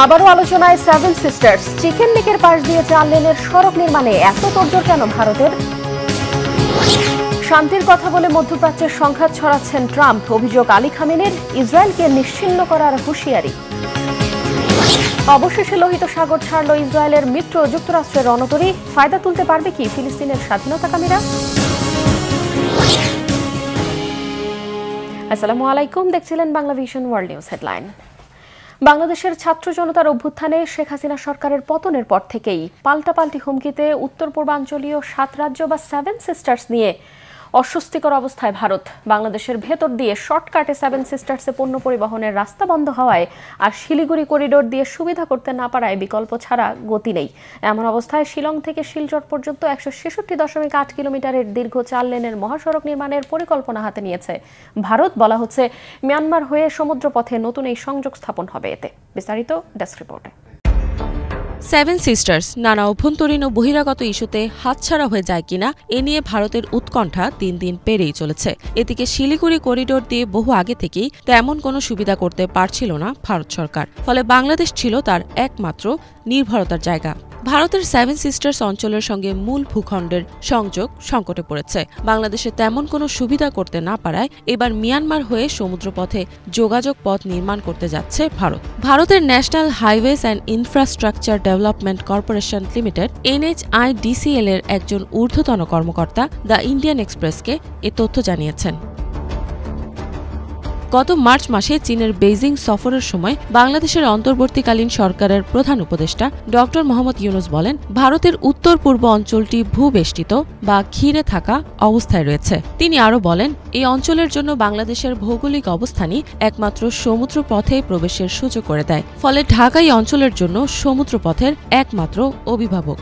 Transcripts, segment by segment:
আবারও আলোচনায় seven sisters. Chicken নেকের পাশ দিয়ে 4 লেনের সড়ক নির্মাণে এত তোড়জোড় কেন ভারতের? শান্তির কথা বলে মধ্যপ্রাচ্যের সংঘাত ছড়াচ্ছেন ট্রাম্প। অভিযোগ আলী খামেনির ইসরায়েলকে নিশ্চিহ্ন করার হুঁশিয়ারি। অবশেষে লোহিত সাগর ছাড়ল ইসরায়েলের মিত্র যুক্তরাষ্ট্রের রণতরী। ফায়দা তুলতে পারবে কি ফিলিস্তিনের স্বাধীনতাকামীরা? আসসালামু আলাইকুম, দেখছিলেন Bangla vision world news headline. বাংলাদেশের ছাত্র জনতার অভ্যুত্থানে শেখ হাসিনা সরকারের পতনের পর থেকেই পাল্টাপাল্টি হুমকিতে উত্তর পূর্বাঞ্চলীয় 7 রাজ্য বা 7 সিস্টার্স নিয়ে অস্বস্তিকর অবস্থায় ভারত। বাংলাদেশের ভেতর দিয়ে শর্টকাটে 7 সিস্টার্সে পণ্য পরিবহনের রাস্তা বন্ধ হওয়ায় আর শিলিগুড়ি করিডোর দিয়ে সুবিধা করতে না পারায় বিকল্প ছাড়া গতি নেই। এমন অবস্থায় শিলং থেকে শিলচর পর্যন্ত 166.8 কিলোমিটারের দীর্ঘ 4 লেনের মহাসড়ক নির্মাণের পরিকল্পনা হাতে নিয়েছে ভারত। বলা হচ্ছে মিয়ানমার হয়ে সমুদ্রপথে নতুন এই সংযোগ স্থাপন হবে এতে। বিস্তারিত ডেস্ক রিপোর্টে। 7 সিস্টার্স নানা অভ্যন্তরীণ ও বহিরাগত ইস্যুতে হাতছাড়া হয়ে যায় কিনা এ নিয়ে ভারতের উৎকণ্ঠা দিন দিন বেড়েই চলেছে। এদিকে শিলিগুড়ি করিডোর দিয়ে বহু আগে থেকেই তেমন কোনো সুবিধা করতে পারছিল না ভারত সরকার। ফলে বাংলাদেশ ছিল তার একমাত্র নির্ভরতার জায়গা। ভারতের 7 সিস্টার্স অঞ্চলের সঙ্গে মূল ভূখণ্ডের সংযোগ সংকটে পড়েছে। বাংলাদেশে তেমন কোনো সুবিধা করতে না পারায় এবার মিয়ানমার হয়ে সমুদ্রপথে যোগাযোগ পথ নির্মাণ করতে যাচ্ছে ভারত। ভারতের national highways and infrastructure development corporation limited NHIDCL এর একজন ঊর্ধ্বতন কর্মকর্তা দ্য ইন্ডিয়ান এক্সপ্রেসকে এ তথ্য জানিয়েছেন। গত মার্চ মাসে চীনের বেইজিং সফরের সময় বাংলাদেশের অন্তর্বর্তীকালীন সরকারের প্রধান উপদেষ্টা ড মোহাম্মদ ইউনুস বলেন, ভারতের উত্তর পূর্ব অঞ্চলটি ভূবেষ্টিত বা ঘিরে থাকা অবস্থায় রয়েছে। তিনি আরও বলেন, এই অঞ্চলের জন্য বাংলাদেশের ভৌগোলিক অবস্থানই একমাত্র সমুদ্রপথে প্রবেশের সুযোগ করে দেয়। ফলে ঢাকা এই অঞ্চলের জন্য সমুদ্রপথের একমাত্র অভিভাবক।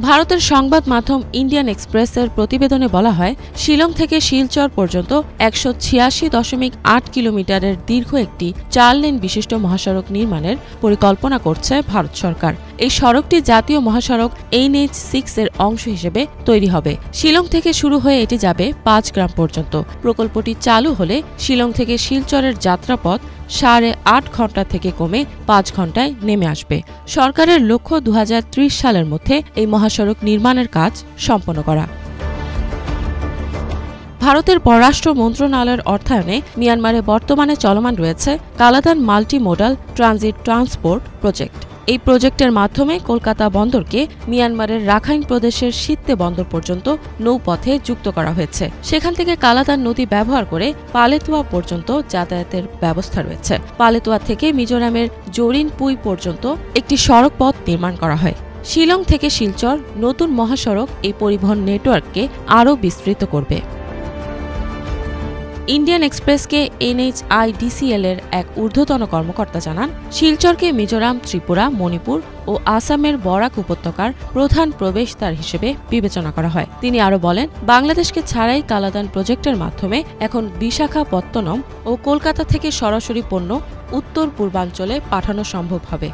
ভারতের সংবাদ মাধ্যম ইন্ডিয়ান এক্সপ্রেসের প্রতিবেদনে বলা হয়, শিলং থেকে শিলচর পর্যন্ত 186.8 কিলোমিটারের দীর্ঘ একটি 4 লেন বিশিষ্ট মহাসড়ক নির্মাণের পরিকল্পনা করছে ভারত সরকার। এই সড়কটি জাতীয় মহাসড়ক NH6 এর অংশ হিসেবে তৈরি হবে। শিলং থেকে শুরু হয়ে এটি যাবে 5 গ্রাম পর্যন্ত। প্রকল্পটি চালু হলে শিলং থেকে শিলচরের যাত্রাপথ 8.5 ঘণ্টা থেকে কমে 5 ঘণ্টায় নেমে আসবে। সরকারের লক্ষ্য 2030 সালের মধ্যে এই মহাসড়ক নির্মাণের কাজ সম্পন্ন করা। ভারতের পররাষ্ট্র মন্ত্রণালয়ের অর্থায়নে মিয়ানমারে বর্তমানে চলমান রয়েছে Kaladan multi modal transit transport project. এই প্রজেক্টের মাধ্যমে কলকাতা বন্দরকে মিয়ানমারের রাখাইন প্রদেশের সিত্তে বন্দর পর্যন্ত নৌপথে যুক্ত করা হয়েছে। সেখান থেকে কালাদান নদী ব্যবহার করে পালেতুয়া পর্যন্ত যাতায়াতের ব্যবস্থা রয়েছে। পালেতুয়া থেকে মিজোরামের জরিনপুই পর্যন্ত একটি সড়ক পথ নির্মাণ করা হয়। শিলং থেকে শিলচর নতুন মহাসড়ক এই পরিবহন নেটওয়ার্ককে আরও বিস্তৃত করবে। ইন্ডিয়ান এক্সপ্রেসকে NHIDCL এর এক ঊর্ধ্বতন কর্মকর্তা জানান, শিলচরকে মিজোরাম, ত্রিপুরা, মণিপুর ও আসামের বরাক উপত্যকার প্রধান প্রবেশদ্বার হিসেবে বিবেচনা করা হয়। তিনি আরও বলেন, বাংলাদেশকে ছাড়াই কালাদান প্রজেক্টের মাধ্যমে এখন বিশাখাপত্তনম ও কলকাতা থেকে সরাসরি পণ্য উত্তর পূর্বাঞ্চলে পাঠানো সম্ভব হবে।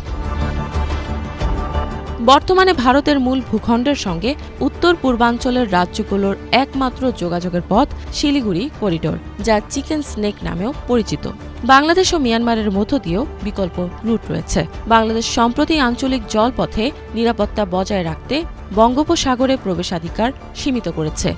বর্তমানে ভারতের মূল ভূখণ্ডের সঙ্গে উত্তর পূর্বাঞ্চলের রাজ্যগুলোর একমাত্র যোগাযোগের পথ শিলিগুড়ি করিডোর, যা চিকেন স্নেক নামেও পরিচিত। বাংলাদেশ ও মিয়ানমারের মধ্য দিয়েও বিকল্প রুট রয়েছে। বাংলাদেশ সম্প্রতি আঞ্চলিক জলপথে নিরাপত্তা বজায় রাখতে বঙ্গোপসাগরে প্রবেশাধিকার সীমিত করেছে।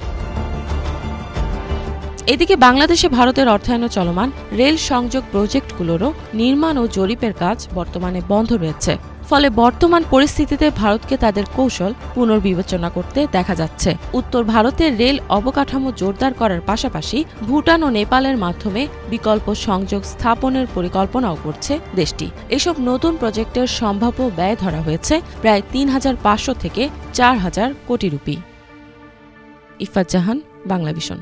এদিকে বাংলাদেশে ভারতের অর্থায়নে চলমান রেল সংযোগ প্রজেক্টগুলোরও নির্মাণ ও জরিপের কাজ বর্তমানে বন্ধ রয়েছে। ফলে বর্তমান পরিস্থিতিতে ভারতকে তাদের কৌশল পুনর্বিবেচনা করতে দেখা যাচ্ছে। উত্তর ভারতের রেল অবকাঠামো জোরদার করার পাশাপাশি ভুটান ও নেপালের মাধ্যমে বিকল্প সংযোগ স্থাপনের পরিকল্পনাও করছে দেশটি। এসব নতুন প্রজেক্টের সম্ভাব্য ব্যয় ধরা হয়েছে প্রায় 3,500 থেকে 4,000 কোটি রুপি। ইফাত জাহান, বাংলা ভিশন।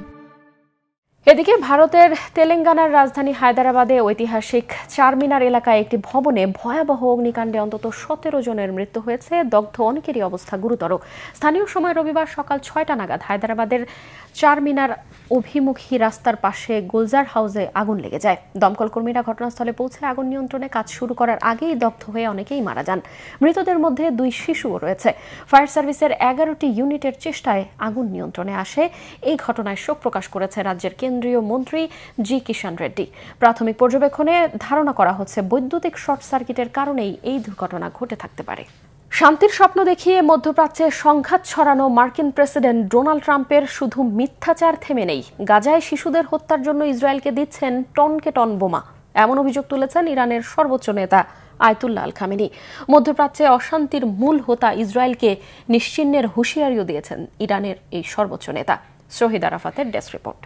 এদিকে ভারতের তেলেঙ্গানার রাজধানী হায়দ্রাবাদে ঐতিহাসিক চারমিনার এলাকায় একটি ভবনে ভয়াবহ অগ্নিকাণ্ডে অন্তত 17 জনের মৃত্যু হয়েছে। দগ্ধ অনেকেরই অবস্থা গুরুতর। স্থানীয় সময় রবিবার সকাল 6টা নাগাদ হায়দ্রাবাদের চারমিনার অভিমুখী রাস্তার পাশে গুলজার হাউসে আগুন লেগে যায়। দমকল কর্মীরা ঘটনাস্থলে পৌঁছে আগুন নিয়ন্ত্রণে কাজ শুরু করার আগেই দগ্ধ হয়ে অনেকেই মারা যান। মৃতদের মধ্যে 2 শিশুও রয়েছে। ফায়ার সার্ভিসের 11টি ইউনিটের চেষ্টায় আগুন নিয়ন্ত্রণে আসে। এই ঘটনায় শোক প্রকাশ করেছে রাজ্যের কেন্দ্রীয় কেন্দ্রীয় মন্ত্রী জি কিষাণ রেড্ডি। প্রাথমিক পর্যবেক্ষণে ধারণা করা হচ্ছে বৈদ্যুতিক শর্ট সার্কিটের কারণেই এই দুর্ঘটনা ঘটে থাকতে পারে। শান্তির স্বপ্ন দেখিয়ে মধ্যপ্রাচ্যে সংঘাত ছড়ানো মার্কিন প্রেসিডেন্ট ডোনাল্ড ট্রাম্পের শুধু মিথ্যাচার থেমে নেই, গাজায় শিশুদের হত্যার জন্য ইসরায়েলকে দিচ্ছেন টনকে টন বোমা, এমন অভিযোগ তুলেছেন ইরানের সর্বোচ্চ নেতা আয়াতুল্লাহ আল খামেনি। মধ্যপ্রাচ্যে অশান্তির মূল হোতা ইসরায়েলকে নিশ্চিহ্নের হুঁশিয়ারিও দিয়েছেন ইরানের এই সর্বোচ্চ নেতা। শহীদ আরাফাতের ডেস্ক রিপোর্ট।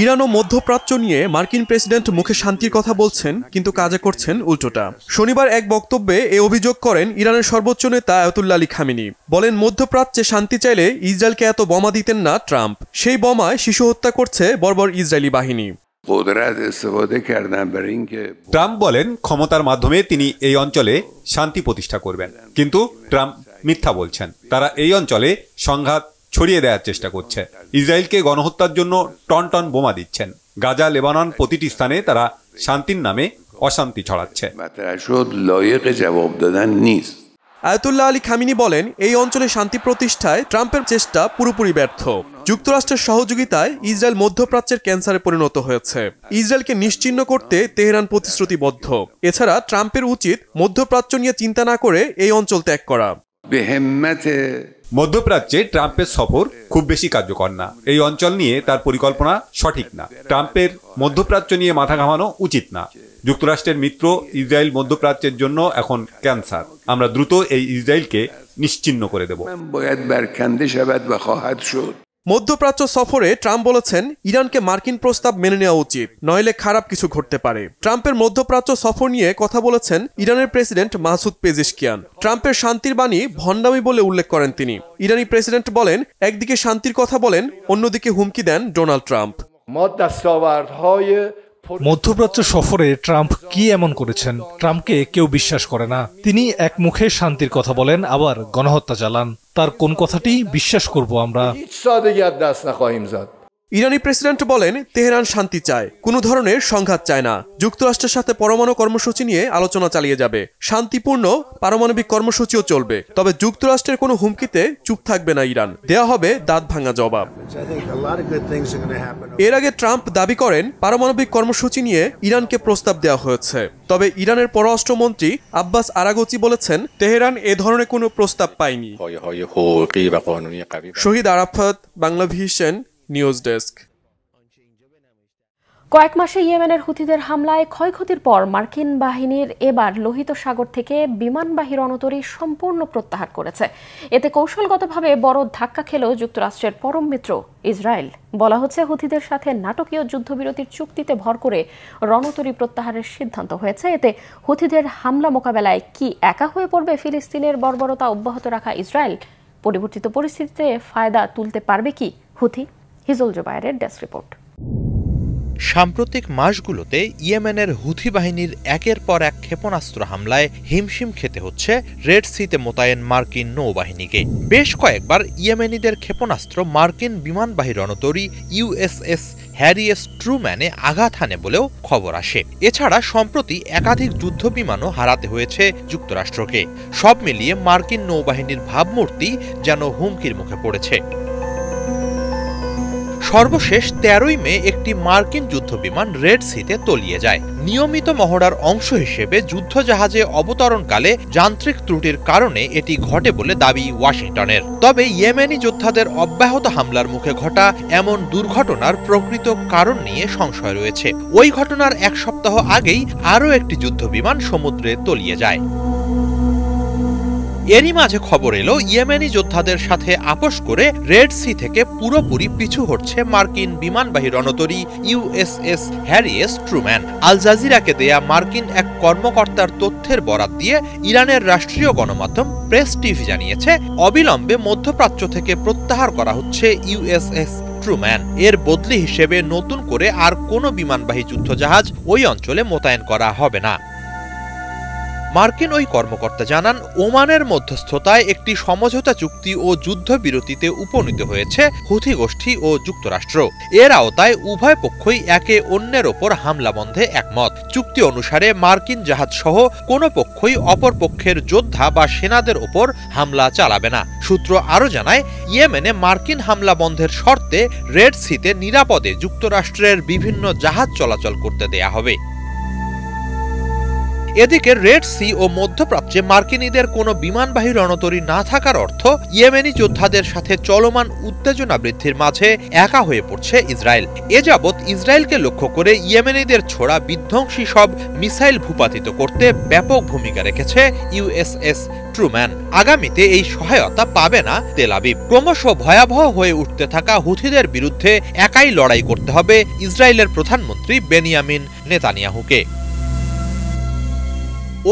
ইরান ও মধ্যপ্রাচ্য নিয়ে মার্কিন প্রেসিডেন্ট মুখে শান্তির কথা বলছেন, কিন্তু কাজে করছেন উল্টোটা। শনিবার এক বক্তব্যে এ অভিযোগ করেন ইরানের সর্বোচ্চ নেতা আয়াতুল্লাহ আলী খামেনি। বলেন, মধ্যপ্রাচ্যে শান্তি চাইলে ইসরায়েলকে এত বোমা দিতেন না ট্রাম্প, সেই বোমায় শিশু হত্যা করছে বর্বর ইসরায়েলি বাহিনী। ট্রাম্প বলেন ক্ষমতার মাধ্যমে তিনি এই অঞ্চলে শান্তি প্রতিষ্ঠা করবেন, কিন্তু ট্রাম্প মিথ্যা বলছেন। তারা এই অঞ্চলে সংঘাত ছড়িয়ে দেওয়ার চেষ্টা করছে, ইসরায়েলকে গণহত্যার জন্য টন টন বোমা দিচ্ছেন। গাজা, লেবানন প্রতিটি স্থানে তারা শান্তির নামে অশান্তি ছড়াচ্ছে। আয়াতুল্লাহ আলী খামেনি বলেন, এই অঞ্চলে শান্তি প্রতিষ্ঠায় ট্রাম্পের চেষ্টা পুরোপুরি ব্যর্থ। যুক্তরাষ্ট্রের সহযোগিতায় ইসরায়েল মধ্যপ্রাচ্যের ক্যান্সারে পরিণত হয়েছে। ইসরায়েলকে নিশ্চিহ্ন করতে তেহরান প্রতিশ্রুতিবদ্ধ। এছাড়া ট্রাম্পের উচিত মধ্যপ্রাচ্য নিয়ে চিন্তা না করে এই অঞ্চল ত্যাগ করা। মধ্যপ্রাচ্যে ট্রাম্পের সফর খুব বেশি কার্যকর না, এই অঞ্চল নিয়ে তার পরিকল্পনা সঠিক না। ট্রাম্পের মধ্যপ্রাচ্য নিয়ে মাথা ঘামানো উচিত না। যুক্তরাষ্ট্রের মিত্র ইসরায়েল মধ্যপ্রাচ্যের জন্য এখন ক্যান্সার। আমরা দ্রুত এই ইসরায়েলকে নিশ্চিহ্ন করে দেব। মধ্যপ্রাচ্য সফরে ট্রাম্প বলেছেন, ইরানকে মার্কিন প্রস্তাব মেনে নেওয়া উচিত, নইলে খারাপ কিছু ঘটতে পারে। ট্রাম্পের মধ্যপ্রাচ্য সফর নিয়ে কথা বলেছেন ইরানের প্রেসিডেন্ট মাসুদ পেজেশকিয়ান। ট্রাম্পের শান্তির বাণী ভণ্ডামি বলে উল্লেখ করেন তিনি। ইরানি প্রেসিডেন্ট বলেন, একদিকে শান্তির কথা বলেন, অন্যদিকে হুমকি দেন ডোনাল্ড ট্রাম্প। মধ্যপ্রাচ্য সফরে ট্রাম্প কি এমন করেছেন? ট্রাম্পকে কেউ বিশ্বাস করে না। তিনি এক মুখে শান্তির কথা বলেন, আবার গণহত্যা চালান। তার কোন কথাটি বিশ্বাস করব আমরা? ইরানি প্রেসিডেন্ট বলেন, তেহরান শান্তি চায়, কোনো ধরনের সংঘাত চায় না। যুক্তরাষ্ট্রের সাথে পরমাণু কর্মসূচি নিয়ে আলোচনা চালিয়ে যাবে, শান্তিপূর্ণ পারমাণবিক কর্মসূচিও চলবে। তবে যুক্তরাষ্ট্রের কোনো হুমকিতে চুপ থাকবে না ইরান, দেয়া হবে দাঁত ভাঙা জবাব। এর আগে ট্রাম্প দাবি করেন, পারমাণবিক কর্মসূচি নিয়ে ইরানকে প্রস্তাব দেওয়া হয়েছে। তবে ইরানের পররাষ্ট্রমন্ত্রী আব্বাস আরাগচি বলেছেন, তেহরান এ ধরনের কোনো প্রস্তাব পায়নি। শহীদ আরাফাত, বাংলাভিশন নিউজ ডেস্ক। কয়েক মাসে ইয়েমেনের হুথিদের হামলায় ক্ষয়ক্ষতির পর মার্কিন বাহিনীর এবার লোহিত সাগর থেকে বিমানবাহী রণতরী সম্পূর্ণ প্রত্যাহার করেছে। এতে কৌশলগতভাবে বড় ধাক্কা খেল যুক্তরাষ্ট্রের পরম মিত্র ইসরায়েল। বলা হচ্ছে, হুথিদের সাথে নাটকীয় যুদ্ধবিরতির চুক্তিতে ভর করে রণতরী প্রত্যাহারের সিদ্ধান্ত হয়েছে। এতে হুথিদের হামলা মোকাবেলায় কি একা হয়ে পড়বে ফিলিস্তিনের বর্বরতা অব্যাহত রাখা ইসরায়েল? পরিবর্তিত পরিস্থিতিতে ফায়দা তুলতে পারবে কি হুথি? হিজল জোবায়েরের ডেস্ক রিপোর্ট। সাম্প্রতিক মাসগুলোতে ইয়েমেনের হুথি বাহিনীর একের পর এক ক্ষেপণাস্ত্র হামলায় হিমশিম খেতে হচ্ছে রেড সিতে মোতায়েন মার্কিন নৌবাহিনীকে। বেশ কয়েকবার ইয়েমেনিদের ক্ষেপণাস্ত্র মার্কিন বিমানবাহী রণতরী ইউএসএস হ্যারি এস ট্রুম্যানে আঘাত হানে বলেও খবর আসে। এছাড়া সম্প্রতি একাধিক যুদ্ধ বিমানও হারাতে হয়েছে যুক্তরাষ্ট্রকে। সব মিলিয়ে মার্কিন নৌবাহিনীর ভাবমূর্তি যেন হুমকির মুখে পড়েছে। সর্বশেষ 13ই মে একটি মার্কিন যুদ্ধবিমান রেড সিতে তলিয়ে যায়। নিয়মিত মহড়ার অংশ হিসেবে যুদ্ধজাহাজে অবতরণকালে যান্ত্রিক ত্রুটির কারণে এটি ঘটে বলে দাবি ওয়াশিংটনের। তবে ইয়েমেনি যোদ্ধাদের অব্যাহত হামলার মুখে ঘটা এমন দুর্ঘটনার প্রকৃত কারণ নিয়ে সংশয় রয়েছে। ওই ঘটনার এক সপ্তাহ আগেই আরও একটি যুদ্ধবিমান সমুদ্রে তলিয়ে যায়। এরই মাঝে খবর এলো, ইয়েমেনি যোদ্ধাদের সাথে আপোষ করে রেড সি থেকে পুরোপুরি পিছু হটছে মার্কিন বিমানবাহী রণতরী ইউএসএস হ্যারি এস ট্রুম্যান। আল জাজিরাকে দেয়া মার্কিন এক কর্মকর্তার তথ্যের বরাত দিয়ে ইরানের রাষ্ট্রীয় গণমাধ্যম প্রেস টিভি জানিয়েছে, অবিলম্বে মধ্যপ্রাচ্য থেকে প্রত্যাহার করা হচ্ছে ইউএসএস ট্রুম্যান। এর বদলি হিসেবে নতুন করে আর কোনো বিমানবাহী যুদ্ধজাহাজ ওই অঞ্চলে মোতায়েন করা হবে না। মার্কিন ওই কর্মকর্তা জানান, ওমানের মধ্যস্থতায় একটি সমঝোতা চুক্তি ও যুদ্ধবিরতিতে উপনীত হয়েছে হুথি গোষ্ঠী ও যুক্তরাষ্ট্র। এর আওতায় উভয় পক্ষই একে অন্যের ওপর হামলা বন্ধে একমত। চুক্তি অনুসারে মার্কিন জাহাজ সহ কোনো পক্ষই অপর পক্ষের যোদ্ধা বা সেনাদের ওপর হামলা চালাবে না। সূত্র আরও জানায়, ইয়েমেনে মার্কিন হামলা বন্ধের শর্তে রেড সিতে নিরাপদে যুক্তরাষ্ট্রের বিভিন্ন জাহাজ চলাচল করতে দেয়া হবে। এদিকে রেড সি ও মধ্যপ্রাচ্যে মার্কিনীদের কোনো বিমানবাহী রণতরী না থাকার অর্থ ইয়েমেনি যোদ্ধাদের সাথে চলমান উত্তেজনা বৃদ্ধির মাঝে একা হয়ে পড়ছে ইসরায়েল। এ যাবৎ ইসরায়েলকে লক্ষ্য করে ইয়েমেনিদের ছোড়া বিধ্বংসী সব মিসাইল ভূপাতিত করতে ব্যাপক ভূমিকা রেখেছে ইউএসএস ট্রুম্যান। আগামীতে এই সহায়তা পাবে না তেল আবিব। ক্রমশ ভয়াবহ হয়ে উঠতে থাকা হুথিদের বিরুদ্ধে একাই লড়াই করতে হবে ইসরায়েলের প্রধানমন্ত্রী বেনিয়ামিন নেতানিয়াহুকে।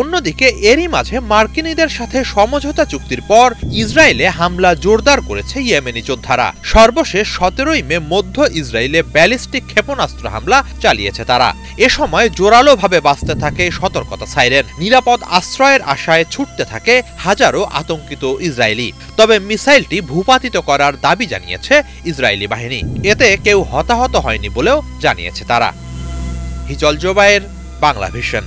অন্যদিকে এরই মাঝে মার্কিনীদের সাথে সমঝোতা চুক্তির পর ইসরায়েলে হামলা জোরদার করেছে ইয়েমেনি যোদ্ধারা। সর্বশেষ 17 মে মধ্য ইসরায়েলে ব্যালিস্টিক ক্ষেপণাস্ত্র হামলা চালিয়েছে তারা। এ সময় জোরালোভাবে বাজতে থাকে সতর্কতা সাইরেন। নিরাপদ আশ্রয়ের আশায় ছুটতে থাকে হাজারো আতঙ্কিত ইসরায়েলি। তবে মিসাইলটি ভূপাতিত করার দাবি জানিয়েছে ইসরায়েলি বাহিনী। এতে কেউ হতাহত হয়নি বলেও জানিয়েছে তারা। হিজল জোবায়ের, বাংলা ভিশন।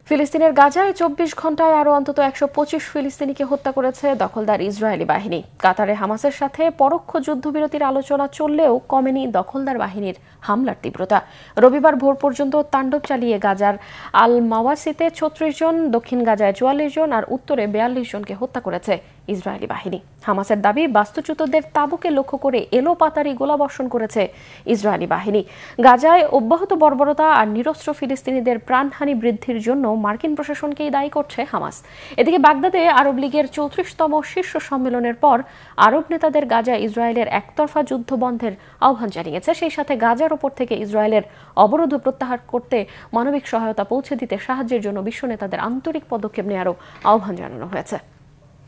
ফিলিস্তিনের গাজায় 24 ঘন্টায় আরও অন্তত 125 ফিলিস্তিনিকে হত্যা করেছে দখলদার ইসরায়েলি বাহিনী। কাতারে হামাসের সাথে পরোক্ষ যুদ্ধবিরতির আলোচনা চললেও কমেনি দখলদার বাহিনীর হামলার তীব্রতা। রবিবার ভোর পর্যন্ত তাণ্ডব চালিয়ে গাজার আল মাওয়াসিতে 36 জন, দক্ষিণ গাজায় 44 জন আর উত্তরে 42 জনকে হত্যা করেছে ইসরায়েলি বাহিনী। হামাসের দাবি, বাস্তুচ্যুতদের তাঁবুকে লক্ষ্য করে এলোপাতাড়ি গোলাবর্ষণ করেছে ইসরায়েলি বাহিনী। গাজায় অব্যাহত বর্বরতা আর নিরস্ত্র ফিলিস্তিনিদের প্রাণহানি বৃদ্ধির জন্য মার্কিন প্রশাসনকেই দায়ী করছে হামাস। এদিকে বাগদাদে আরব লীগের 34তম শীর্ষ সম্মেলনের পর আরব নেতাদের গাজায় ইসরায়েলের একতরফা যুদ্ধ বন্ধের আহ্বান জানিয়েছে। সেই সাথে গাজার ওপর থেকে ইসরায়েলের অবরোধ প্রত্যাহার করতে মানবিক সহায়তা পৌঁছে দিতে সাহায্যের জন্য বিশ্ব নেতাদের আন্তরিক পদক্ষেপ নেওয়ারও আহ্বান জানানো হয়েছে।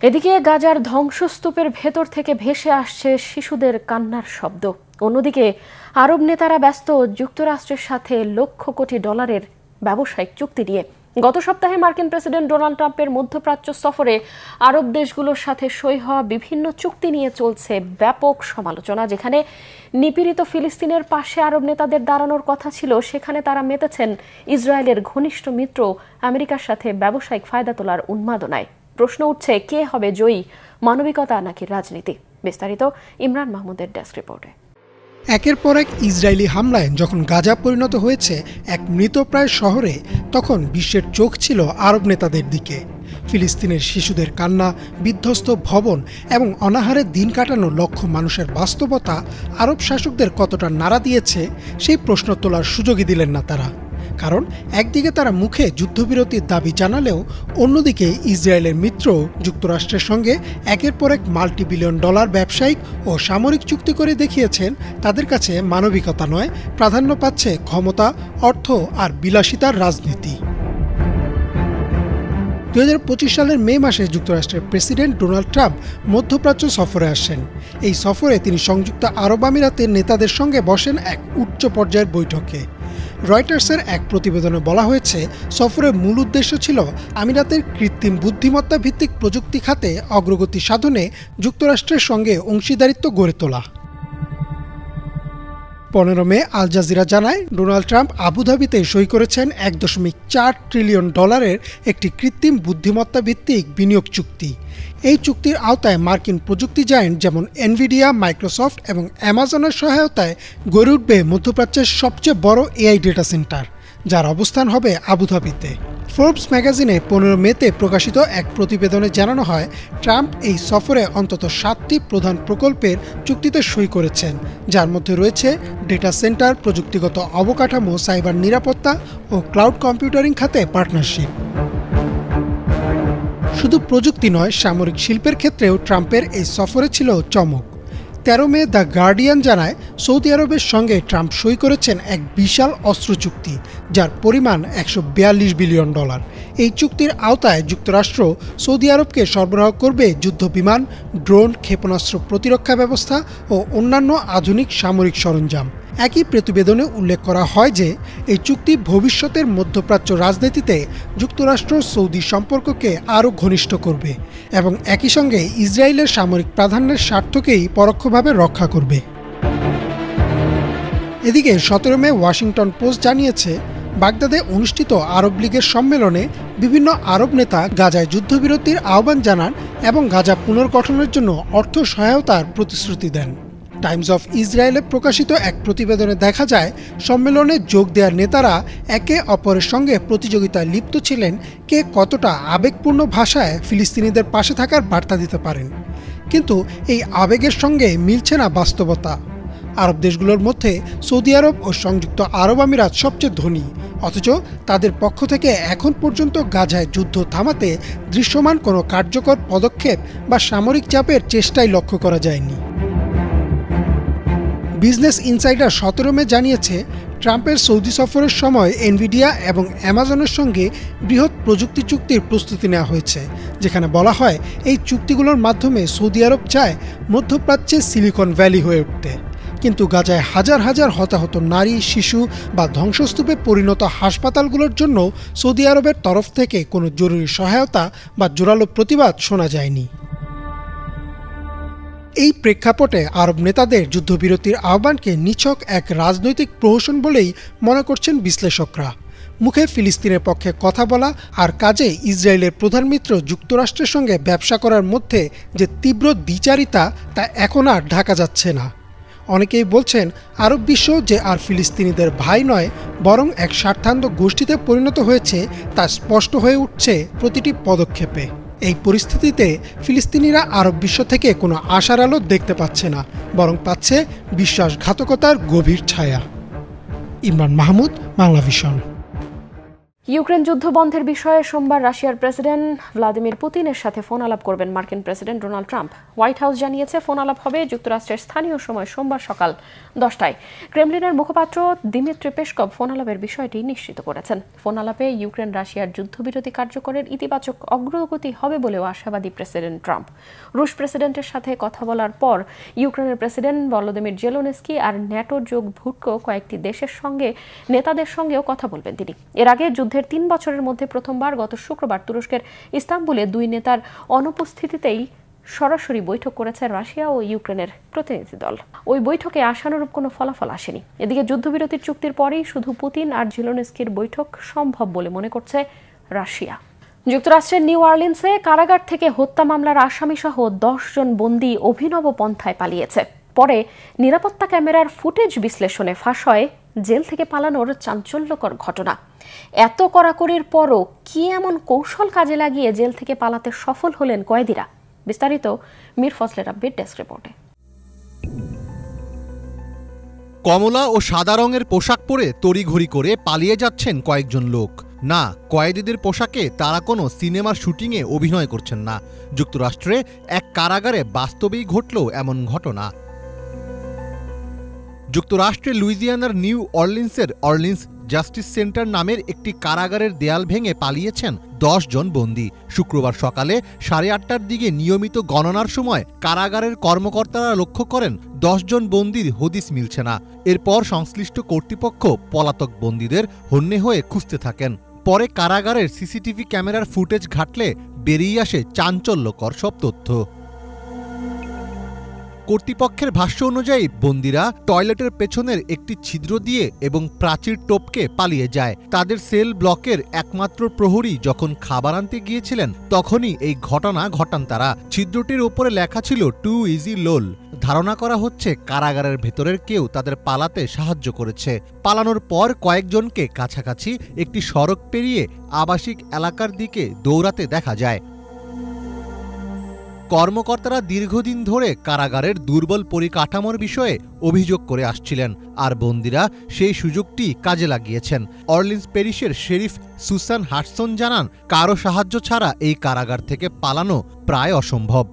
এদিকে গাজার ধ্বংসস্তূপের ভেতর থেকে ভেসে আসছে শিশুদের কান্নার শব্দ। অন্যদিকে আরব নেতারা ব্যস্ত যুক্তরাষ্ট্রের সাথে লক্ষ কোটি ডলারের ব্যবসায়িক চুক্তি নিয়ে। গত সপ্তাহে মার্কিন প্রেসিডেন্ট ডোনাল্ড ট্রাম্পের মধ্যপ্রাচ্য সফরে আরব দেশগুলোর সাথে সই হওয়া বিভিন্ন চুক্তি নিয়ে চলছে ব্যাপক সমালোচনা। যেখানে নিপীড়িত ফিলিস্তিনের পাশে আরব নেতাদের দাঁড়ানোর কথা ছিল, সেখানে তারা মেতেছেন ইসরায়েলের ঘনিষ্ঠ মিত্র আমেরিকার সাথে ব্যবসায়িক ফায়দা তোলার উন্মাদনায়। প্রশ্ন উঠছে, কে হবে জয়ী, মানবিকতা নাকি রাজনীতি? বিস্তারিত ইমরান মাহমুদের ডেস্ক রিপোর্টে। একের পর এক ইসরায়েলি হামলায় যখন গাজা পরিণত হয়েছে এক মৃতপ্রায় শহরে, তখন বিশ্বের চোখ ছিল আরব নেতাদের দিকে। ফিলিস্তিনের শিশুদের কান্না, বিধ্বস্ত ভবন এবং অনাহারে দিন কাটানো লক্ষ মানুষের বাস্তবতা আরব শাসকদের কতটা নাড়া দিয়েছে সেই প্রশ্ন তোলার সুযোগই দিলেন না তারা। কারণ একদিকে তারা মুখে যুদ্ধবিরতির দাবি জানালেও অন্যদিকে ইসরায়েলের মিত্র যুক্তরাষ্ট্রের সঙ্গে একের পর এক মাল্টিবিলিয়ন ডলার ব্যবসায়িক ও সামরিক চুক্তি করে দেখিয়েছেন তাদের কাছে মানবিকতা নয়, প্রাধান্য পাচ্ছে ক্ষমতা, অর্থ আর বিলাসিতার রাজনীতি। 2025 সালের মে মাসে যুক্তরাষ্ট্রের প্রেসিডেন্ট ডোনাল্ড ট্রাম্প মধ্যপ্রাচ্য সফরে আসেন। এই সফরে তিনি সংযুক্ত আরব আমিরাতের নেতাদের সঙ্গে বসেন এক উচ্চ পর্যায়ের বৈঠকে। রয়টার্সের এক প্রতিবেদনে বলা হয়েছে, সফরের মূল উদ্দেশ্য ছিল আমিরাতের কৃত্রিম বুদ্ধিমত্তা ভিত্তিক প্রযুক্তি খাতে অগ্রগতি সাধনে যুক্তরাষ্ট্রের সঙ্গে অংশীদারিত্ব গড়ে তোলা। 15 মে আল জাজিরা জানায়, ডোনাল্ড ট্রাম্প আবুধাবিতে সই করেছেন $1.4 ট্রিলিয়ন একটি কৃত্রিম বুদ্ধিমত্তা ভিত্তিক বিনিয়োগ চুক্তি। এই চুক্তির আওতায় মার্কিন প্রযুক্তি জায়ান্ট যেমন এনভিডিয়া, মাইক্রোসফট এবং অ্যামাজনের সহায়তায় গড়ে উঠবে মধ্যপ্রাচ্যের সবচেয়ে বড় এআই ডেটা সেন্টার, যার অবস্থান হবে আবুধাবিতে। ফোর্বস ম্যাগাজিনে 15 মেতে প্রকাশিত এক প্রতিবেদনে জানানো হয়, ট্রাম্প এই সফরে অন্তত 7টি প্রধান প্রকল্পের চুক্তিতে সই করেছেন, যার মধ্যে রয়েছে ডেটা সেন্টার, প্রযুক্তিগত অবকাঠামো, সাইবার নিরাপত্তা ও ক্লাউড কম্পিউটারিং খাতে পার্টনারশিপ। শুধু প্রযুক্তি নয়, সামরিক শিল্পের ক্ষেত্রেও ট্রাম্পের এই সফরে ছিল চমক। 13 মে দ্য গার্ডিয়ান জানায়, সৌদি আরবের সঙ্গে ট্রাম্প সই করেছেন এক বিশাল অস্ত্র চুক্তি, যার পরিমাণ $142 বিলিয়ন। এই চুক্তির আওতায় যুক্তরাষ্ট্র সৌদি আরবকে সরবরাহ করবে যুদ্ধ বিমান, ড্রোন, ক্ষেপণাস্ত্র প্রতিরক্ষা ব্যবস্থা ও অন্যান্য আধুনিক সামরিক সরঞ্জাম। একই প্রতিবেদনে উল্লেখ করা হয় যে এই চুক্তি ভবিষ্যতের মধ্যপ্রাচ্য রাজনীতিতে যুক্তরাষ্ট্র সৌদি সম্পর্ককে আরও ঘনিষ্ঠ করবে এবং একই সঙ্গে ইসরায়েলের সামরিক প্রাধান্যের স্বার্থকেই পরোক্ষভাবে রক্ষা করবে। এদিকে 17 মে ওয়াশিংটন পোস্ট জানিয়েছে, বাগদাদে অনুষ্ঠিত আরব লীগের সম্মেলনে বিভিন্ন আরব নেতা গাজায় যুদ্ধবিরতির আহ্বান জানান এবং গাজা পুনর্গঠনের জন্য অর্থ সহায়তার প্রতিশ্রুতি দেন। টাইমস অফ ইসরায়েলে প্রকাশিত এক প্রতিবেদনে দেখা যায়, সম্মেলনে যোগ দেওয়ার নেতারা একে অপরের সঙ্গে প্রতিযোগিতায় লিপ্ত ছিলেন কে কতটা আবেগপূর্ণ ভাষায় ফিলিস্তিনিদের পাশে থাকার বার্তা দিতে পারেন। কিন্তু এই আবেগের সঙ্গে মিলছে না বাস্তবতা। আরব দেশগুলোর মধ্যে সৌদি আরব ও সংযুক্ত আরব আমিরাত সবচেয়ে ধনী, অথচ তাদের পক্ষ থেকে এখন পর্যন্ত গাজায় যুদ্ধ থামাতে দৃশ্যমান কোনো কার্যকর পদক্ষেপ বা সামরিক চাপের চেষ্টাই লক্ষ্য করা যায়নি। বিজনেস ইনসাইডার 17 মে জানিয়েছে, ট্রাম্পের সৌদি সফরের সময় এনভিডিয়া এবং অ্যামাজনের সঙ্গে বৃহৎ প্রযুক্তি চুক্তির প্রস্তুতি নেওয়া হয়েছে, যেখানে বলা হয় এই চুক্তিগুলোর মাধ্যমে সৌদি আরব চায় মধ্যপ্রাচ্যে সিলিকন ভ্যালি হয়ে উঠতে। কিন্তু গাজায় হাজার হাজার হতাহত নারী, শিশু বা ধ্বংসস্তূপে পরিণত হাসপাতালগুলোর জন্য সৌদি আরবের তরফ থেকে কোনো জরুরি সহায়তা বা জোরালো প্রতিবাদ শোনা যায়নি। এই প্রেক্ষাপটে আরব নেতাদের যুদ্ধবিরতির আহ্বানকে নিছক এক রাজনৈতিক প্রহসন বলেই মনে করছেন বিশ্লেষকরা। মুখে ফিলিস্তিনের পক্ষে কথা বলা আর কাজে ইসরায়েলের প্রধান মিত্র যুক্তরাষ্ট্রের সঙ্গে ব্যবসা করার মধ্যে যে তীব্র দ্বিচারিতা, তা এখন আর ঢাকা যাচ্ছে না। অনেকেই বলছেন, আরব বিশ্ব যে আর ফিলিস্তিনিদের ভাই নয়, বরং এক স্বার্থান্ধ গোষ্ঠীতে পরিণত হয়েছে, তা স্পষ্ট হয়ে উঠছে প্রতিটি পদক্ষেপে। এই পরিস্থিতিতে ফিলিস্তিনিরা আরব বিশ্ব থেকে কোনো আশার আলো দেখতে পাচ্ছে না, বরং পাচ্ছে বিশ্বাসঘাতকতার গভীর ছায়া। ইমরান মাহমুদ, বাংলাভিশন। ইউক্রেন যুদ্ধ বন্ধের বিষয়ে সোমবার রাশিয়ার প্রেসিডেন্ট ভ্লাদিমির পুতিনের সাথে ফোন আলাপ করবেন মার্কিন president Donald Trump. White house জানিয়েছে, ফোন আলাপ হবে যুক্তরাষ্ট্রের স্থানীয় সময় সোমবার সকাল 10টায়। ক্রেমলিনের মুখপাত্র দিমিত্রি পেসকভ ফোন আলাপের বিষয়টি নিশ্চিত করেছেন। ফোন আলাপে ইউক্রেন রাশিয়ার যুদ্ধবিরতি কার্যকরের ইতিবাচক অগ্রগতি হবে বলেও আশাবাদী প্রেসিডেন্ট ট্রাম্প। রুশ প্রেসিডেন্টের সাথে কথা বলার পর ইউক্রেনের প্রেসিডেন্ট ভলোদিমির জেলেনস্কি আর ন্যাটোর যোগভুক্ত কয়েকটি দেশের নেতাদের সঙ্গেও কথা বলবেন তিনি। এর আগে যুদ্ধের 3 বছরের মধ্যে প্রথমবার গত শুক্রবার তুরস্কের ইস্তাম্বুলে 2 নেতার অনুপস্থিতিতেই সরাসরি বৈঠক করেছে রাশিয়া ও ইউক্রেনের প্রতিনিধি দল। ওই বৈঠকে আশানুরূপ কোনো ফলাফল আসেনি। এদিকে যুদ্ধবিরতির চুক্তির পরেই শুধু পুতিন আর জেলেনস্কির বৈঠক সম্ভব বলে মনে করছে রাশিয়া। যুক্তরাষ্ট্রের নিউ অর্লিন্সে কারাগার থেকে হত্যা মামলার আসামিসহ 10 জন বন্দী অভিনব পন্থায় পালিয়েছে। পরে নিরাপত্তা ক্যামেরার ফুটেজ বিশ্লেষণে ফাঁস হয় জেল থেকে পালানোর চাঞ্চল্যকর ঘটনা। এত কড়াকড়ির পরও কি এমন কৌশল কাজে লাগিয়ে জেল থেকে পালাতে সফল হলেন কয়েদিরা? বিস্তারিত মীর ফজলের আব্বির ডেস্ক রিপোর্টে। কমলা ও সাদা রঙের পোশাক পরে তড়িঘড়ি করে পালিয়ে যাচ্ছেন কয়েকজন লোক। না, কয়েদিদের পোশাকে তারা কোনো সিনেমার শুটিংয়ে অভিনয় করছেন না। যুক্তরাষ্ট্রে এক কারাগারে বাস্তবেই ঘটল এমন ঘটনা। যুক্তরাষ্ট্রের লুইজিয়ানার নিউ অর্লিন্সের অর্লিন্স জাস্টিস সেন্টার নামের একটি কারাগারের দেয়াল ভেঙে পালিয়েছেন 10 জন বন্দী। শুক্রবার সকালে 8:30টার দিকে নিয়মিত গণনার সময় কারাগারের কর্মকর্তারা লক্ষ্য করেন 10 জন বন্দীর হদিস মিলছে না। এরপর সংশ্লিষ্ট কর্তৃপক্ষ পলাতক বন্দীদের হন্যে হয়ে খুঁজতে থাকেন। পরে কারাগারের সিসিটিভি ক্যামেরার ফুটেজ ঘাটলে বেরিয়ে আসে চাঞ্চল্যকর সব তথ্য। কর্তৃপক্ষের ভাষ্য অনুযায়ী বন্দীরা টয়লেটের পেছনের একটি ছিদ্র দিয়ে এবং প্রাচীর টপকে পালিয়ে যায়। তাদের সেল ব্লকের একমাত্র প্রহরী যখন খাবার আনতে গিয়েছিলেন তখনই এই ঘটনা ঘটান তারা। ছিদ্রটির ওপরে লেখা ছিল টু ইজি লোল। ধারণা করা হচ্ছে কারাগারের ভেতরের কেউ তাদের পালাতে সাহায্য করেছে। পালানোর পর কয়েকজনকে কাছাকাছি একটি সড়ক পেরিয়ে আবাসিক এলাকার দিকে দৌড়াতে দেখা যায়। কর্মকর্তারা দীর্ঘদিন ধরে কারাগারের দুর্বল পরিকাঠামোর বিষয়ে অভিযোগ করে আসছিলেন, আর বন্দীরা সেই সুযোগটি কাজে লাগিয়েছেন। অর্লিন্স প্যারিশের শেরিফ সুসান হাডসন জানান, কারো সাহায্য ছাড়া এই কারাগার থেকে পালানো প্রায় অসম্ভব।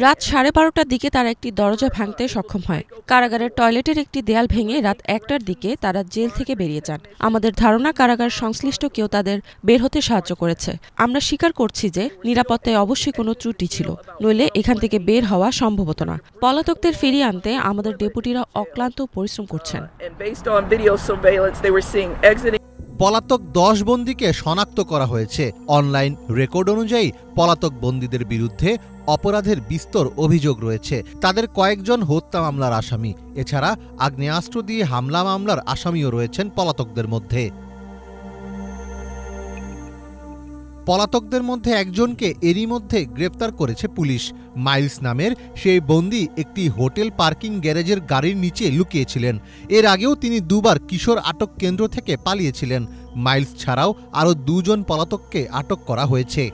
রাত 12:30টার দিকে তারা একটি দরজা ভাঙতে সক্ষম হয়। কারাগারের টয়লেটের একটি দেয়াল ভেঙে রাত 1টার দিকে তারা জেল থেকে বেরিয়ে যান। আমাদের ধারণা কারাগার সংশ্লিষ্ট কেউ তাদের বের হতে সাহায্য করেছে। আমরা স্বীকার করছি যে নিরাপত্তায় অবশ্যই কোনো ত্রুটি ছিল, নইলে এখান থেকে বের হওয়া সম্ভব হতো না। পলাতকদের ফিরিয়ে আনতে আমাদের ডেপুটিরা অক্লান্ত পরিশ্রম করছেন। পলাতক 10 বন্দীকে শনাক্ত করা হয়েছে। অনলাইন রেকর্ড অনুযায়ী পলাতক বন্দীদের বিরুদ্ধে অপরাধের বিস্তর অভিযোগ রয়েছে। তাদের কয়েকজন হত্যা মামলার আসামি, এছাড়া আগ্নেয়াস্ত্র দিয়ে হামলা মামলার আসামিও রয়েছেন পলাতকদের মধ্যে। পলাতকদের মধ্যে একজনকে এরই মধ্যে গ্রেপ্তার করেছে পুলিশ। মাইলস নামের সেই বন্দী একটি হোটেল পার্কিং গ্যারেজের গাড়ির নিচে লুকিয়েছিলেন। এর আগেও তিনি দুবার কিশোর আটক কেন্দ্র থেকে পালিয়েছিলেন। মাইলস ছাড়াও আরও 2 জন পলাতককে আটক করা হয়েছে।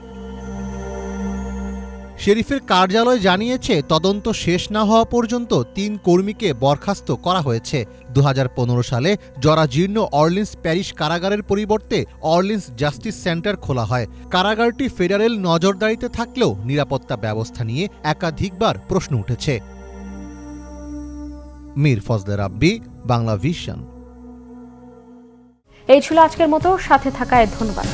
শেরিফের কার্যালয় জানিয়েছে, তদন্ত শেষ না হওয়া পর্যন্ত 3 কর্মীকে বরখাস্ত করা হয়েছে। 2015 সালে জরাজীর্ণ অর্লিন্স প্যারিশ কারাগারের পরিবর্তে অর্লিন্স জাস্টিস সেন্টার খোলা হয়। কারাগারটি ফেডারেল নজরদারিতে থাকলেও নিরাপত্তা ব্যবস্থা নিয়ে একাধিকবার প্রশ্ন উঠেছে। মীর ফজলে রাব্বি, বাংলা ভিশন। এই ছিল আজকের মতো, সাথে থাকায় ধন্যবাদ।